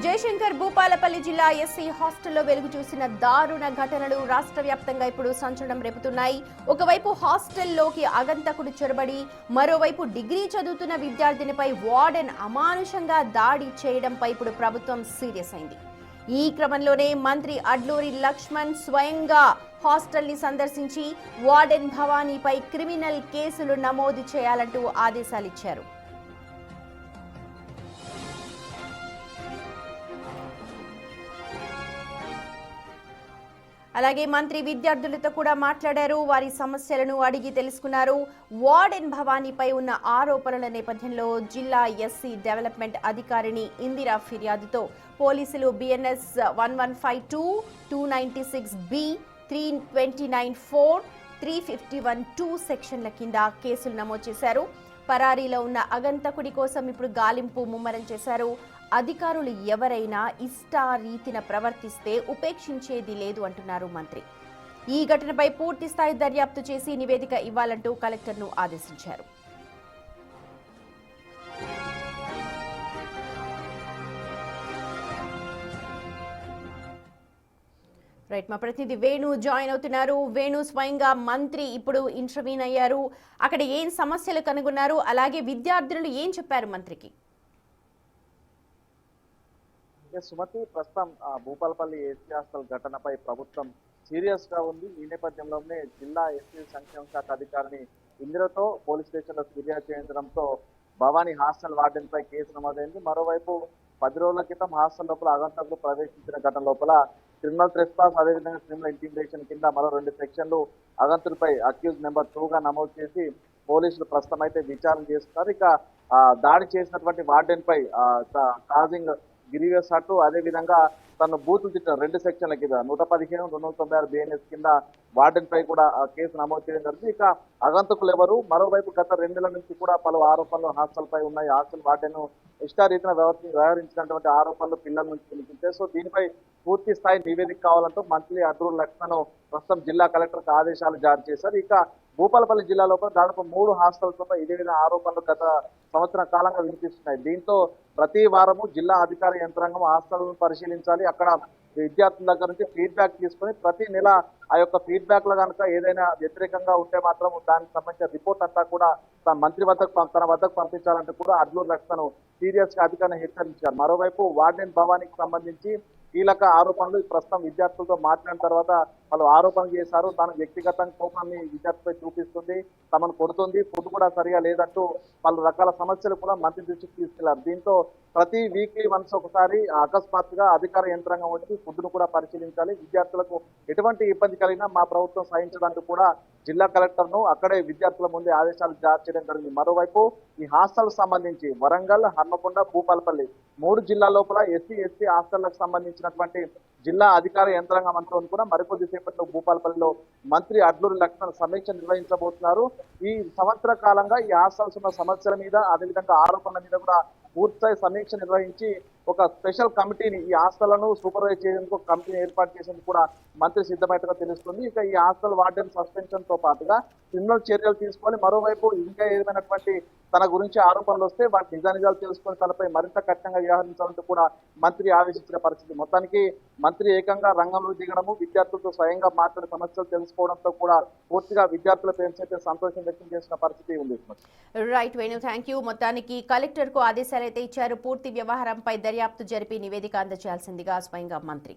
జయశంకర్ భూపాలపల్లి జిల్లా ఎస్సీ హాస్టల్లో వెలుగు చూసిన దారుణ ఘటనలు రాష్ట్ర వ్యాప్తంగా ఇప్పుడు సంచలనం రేపుతున్నాయి. ఒకవైపు హాస్టల్లోకి అగంతకుడు చొరబడి మరోవైపు డిగ్రీ చదువుతున్న విద్యార్థినిపై వార్డెన్ అమానుషంగా దాడి చేయడంపై ఇప్పుడు ప్రభుత్వం సీరియస్ అయింది. ఈ క్రమంలోనే మంత్రి అడ్లూరి లక్ష్మణ్ స్వయంగా హాస్టల్ని సందర్శించి వార్డెన్ భవానీపై క్రిమినల్ కేసులు నమోదు చేయాలంటూ ఆదేశాలిచ్చారు. అలాగే మంత్రి విద్యార్థులతో కూడా మాట్లాడారు. వారి సమస్యలను అడిగి తెలుసుకున్నారు. వార్డెన్ భవానీపై ఉన్న ఆరోపణల నేపథ్యంలో జిల్లా ఎస్సీ డెవలప్మెంట్ అధికారిని ఇందిరా ఫిర్యాదుతో పోలీసులు బిఎన్ఎస్ 1152, 296B, 329(4), 351(2) సెక్షన్ల కింద కేసులు నమోదు చేశారు. పరారీలో ఉన్న అగంతకుడి కోసం ఇప్పుడు గాలింపు ముమ్మరం చేశారు. అధికారులు ఎవరైనా ఇష్టారీతిన ప్రవర్తిస్తే ఉపేక్షించేది లేదు అంటున్నారు మంత్రి. ఈ ఘటనపై పూర్తి స్థాయి దర్యాప్తు చేసి నివేదిక ఇవ్వాలంటూ కలెక్టర్ను ఆదేశించారు. రైట్, మా ప్రతినిధి వేణు జాయిన్ అవుతున్నారు. వేణు, స్వయంగా మంత్రి ఇప్పుడు ఇంటర్వ్యూన్ అయ్యారు. అక్కడ ఏం సమస్యలు కనుగొన్నారు, అలాగే విద్యార్థులు ఏం చెప్పారు మంత్రికి? సుమతి, ప్రస్తుతం భూపాలపల్లి ఎస్సీ హాస్టల్ ఘటనపై ప్రభుత్వం సీరియస్ గా ఉంది. ఈ నేపథ్యంలోనే జిల్లా ఎస్సీ సంక్షేమ శాఖ అధికారిని ఇందిరతో పోలీస్ స్టేషన్ లో ఫిర్యాదు చేయించడంతో భవానీ హాస్టల్ వార్డెన్ పై కేసు నమోదైంది. మరోవైపు 10 రోజుల క్రితం హాస్టల్ లోపల అగంతకులు ప్రవేశించిన ఘటన లోపల క్రిమినల్ ట్రెస్పాస్, అదేవిధంగా క్రిమినల్ ఇంటిమిడేషన్ కింద మరో 2 సెక్షన్లు అగంతుడిపై అక్యూజ్ నెంబర్ 2 గా నమోదు చేసి పోలీసులు ప్రస్తుతం అయితే విచారణ చేస్తున్నారు. ఇక దాడి చేసినటువంటి వార్డెన్ పై కాజింగ్ గిరివేస్ అటు అదేవిధంగా తను బూతులు తిట్టిన 2 సెక్షన్ల కింద 115, 296 బిఎన్ఎస్ కింద వార్డెన్ పై కూడా కేసు నమోదు చేయడం జరిగింది. ఇక అగంతకులు ఎవరు? మరోవైపు గత 2 నెలల నుంచి కూడా పలు ఆరోపణలు హాస్టల్ పై ఉన్నాయి. హాస్టల్ వార్డెన్ ఇష్టారీతిన వ్యవహరించినటువంటి ఆరోపణలు పిల్లల నుంచి వినిపించాయి. సో దీనిపై పూర్తి స్థాయి నివేదిక కావాలంటూ మంత్రి అడ్లూరి లక్ష్మణ్ ప్రస్తుతం జిల్లా కలెక్టర్కి ఆదేశాలు జారీ చేశారు. ఇక భూపాలపల్లి జిల్లాలో దాదాపు 3 హాస్టల్స్ పై ఇదే విధంగా ఆరోపణలు గత సంవత్సరం కాలంగా వినిపిస్తున్నాయి. దీంతో ప్రతి వారము జిల్లా అధికార యంత్రాంగం హాస్టల్ను పరిశీలించాలి. అక్కడ విద్యార్థుల దగ్గర నుంచి ఫీడ్బ్యాక్ తీసుకొని ప్రతి నెల ఆ యొక్క ఫీడ్బ్యాక్ లో కనుక ఏదైనా వ్యతిరేకంగా ఉంటే మాత్రం దానికి సంబంధించిన రిపోర్ట్ అంతా కూడా తన వద్దకు పంపించాలంటే కూడా అడ్లూరి లక్ష్మణ్ సీరియస్ గా అధికారిని హెచ్చరించారు. మరోవైపు వార్డెన్ భవానీకి సంబంధించి కీలక ఆరోపణలు ప్రస్తుతం విద్యార్థులతో మాట్లాడిన తర్వాత వాళ్ళు ఆరోపణలు చేశారు. తాను వ్యక్తిగతంగా కోపాన్ని విద్యార్థిపై చూపిస్తుంది, తమను కొడుతుంది, ఫుడ్ కూడా సరిగా లేదంటూ పలు రకాల సమస్యలు కూడా మంత్రి దృష్టికి తీసుకెళ్లారు. దీంతో ప్రతి వీక్లీ వన్స్ ఒకసారి అకస్మాత్తుగా అధికార యంత్రాంగం వచ్చి ఫుడ్ను కూడా పరిశీలించాలి. విద్యార్థులకు ఎటువంటి ఇబ్బంది కలిగినా మా ప్రభుత్వం సహించడానికి కూడా జిల్లా కలెక్టర్ను అక్కడే విద్యార్థుల ముందే ఆదేశాలు జారీ చేయడం జరిగింది. మరోవైపు ఈ హాస్టల్ సంబంధించి వరంగల్, హన్మకొండ, భూపాలపల్లి 3 జిల్లా లోపల ఎస్సీ హాస్టళ్లకు సంబంధించినటువంటి జిల్లా అధికార యంత్రాంగం అంతా కూడా మరికొద్ది సేపట్లో భూపాలపల్లిలో మంత్రి అడ్లూరి లక్ష్మణ్ సమీక్ష నిర్వహించబోతున్నారు. ఈ సంవత్సర కాలంగా ఈ హాస్టల్స్ ఉన్న సమస్యల మీద అదేవిధంగా ఆరోపణల మీద కూడా పూర్తిస్థాయి సమీక్ష నిర్వహించి ఒక స్పెషల్ కమిటీని ఈ హాస్టళ్లను సూపర్వైజ్ చేసేందుకు ఒక కమిటీని ఏర్పాటు చేసేందుకు కూడా మంత్రి సిద్ధమైనట్టుగా తెలుస్తుంది. ఇక ఈ హాస్టల్ వార్డెన్ సస్పెన్షన్ తో పాటుగా క్రిమినల్ చర్యలు తీసుకొని మరోవైపు ఇంకా ఏమైనటువంటి తన గురించి ఆరోపణలు వస్తే వాటి నిజానిజాలు తెలుసుకొని తనపై మరింత కఠినంగా వ్యవహరించాలంటూ కూడా మంత్రి ఆదేశించిన పరిస్థితి. మొత్తానికి మంత్రి ఏకంగా రంగంలో దిగడము, విద్యార్థులతో స్వయంగా మాట్లాడే సమస్యలు తెలుసుకోవడంతో కూడా పూర్తిగా విద్యార్థుల పేరెంట్స్ అయితే సంతోషం వ్యక్తం చేసిన పరిస్థితి ఉంది. Right Venu, thank you. మొత్తానికి కలెక్టర్ కు ఆదేశాలు అయితే ఇచ్చారు. పూర్తి వ్యవహారంపై దర్యాప్తు జరిపి నివేదిక అందజేయాల్సిందిగా స్వయంగా మంత్రి.